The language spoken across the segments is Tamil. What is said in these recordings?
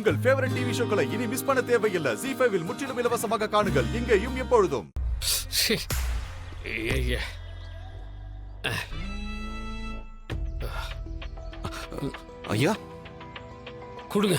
உங்கள் ஃபேவரட் டிவி ஷோக்களை இனி மிஸ் பண்ண தேவையில்லை. ZEE5 இல் முற்றிலும் இலவசமாக காணுங்கள், இங்கேயும் எப்பொழுதும். ஐயா கொடுங்க.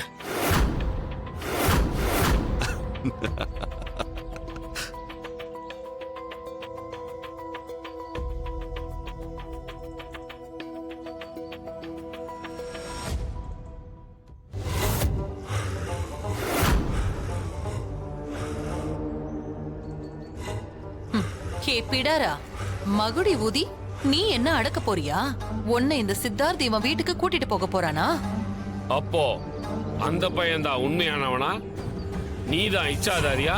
ஹே பிடாரா, மகுடி ஊதி நீ என்ன அடக்க போறியா? உன்னை இந்த சித்தார்த் இவன் வீட்டுக்கு கூட்டிட்டு போக போறானா? அப்போ அந்த பையன் தான் உண்மையானவனா? நீதான் இச்சாதாரியா?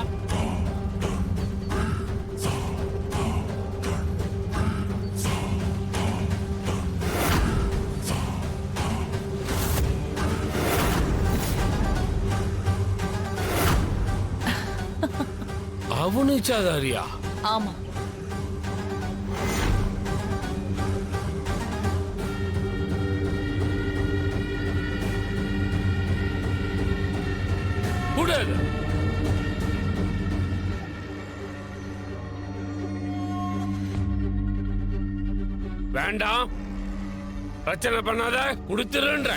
அவனு இச்சாதாரியா? ஆமா. கூடாது. வேண்டாம், பிரச்சனை பண்ணாத, கொடுத்துருன்ற.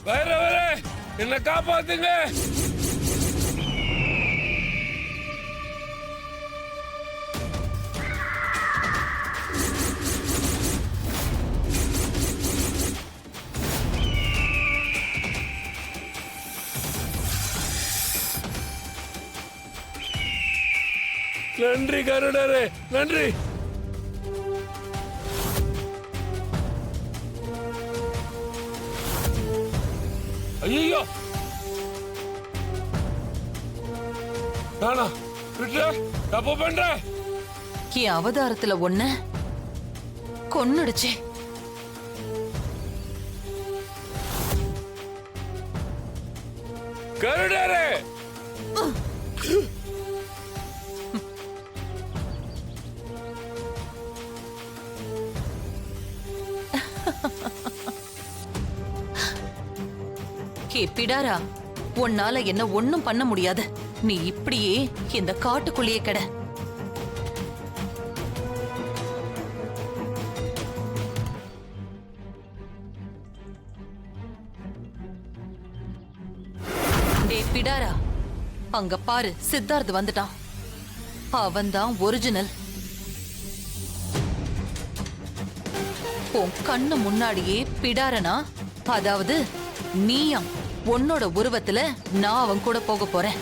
வேற வேற என்ன காப்பாத்துங்க. நன்றி கருடரே, நன்றி. ஐயோ, நானா விட்டு தப்பு பண்ற? என் அவதாரத்துல ஒன்ன கொன்னுடுச்சே. கருடரே, ஹே பிடாரா, உன்னால என்ன ஒண்ணும் பண்ண முடியாது. நீ இப்படியே இந்த காட்டுக்குள்ளேயே கிட. டே பிடாரா, அங்க பாரு, சித்தார்த் வந்துட்டான். அவன்தான் ஒரிஜினல். உன் கண்ணு முன்னாடியே பிடாரனா, அதாவது நீயா, உன்னோட உருவத்துல நான் அவன் கூட போக போறேன்.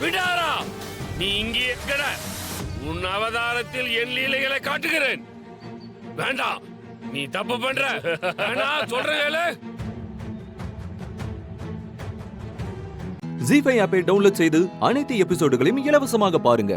விடாரா, நீ இங்கே இருக்கட. உன் அவதாரத்தில் என் லீலைகளை காட்டுகிறேன். வேண்டாம், நீ தப்பு பண்ற. சொல்றேன். ZEE5 ஆப்பை டவுன்லோட் செய்து அனைத்து எபிசோடுகளையும் இலவசமாக பாருங்க.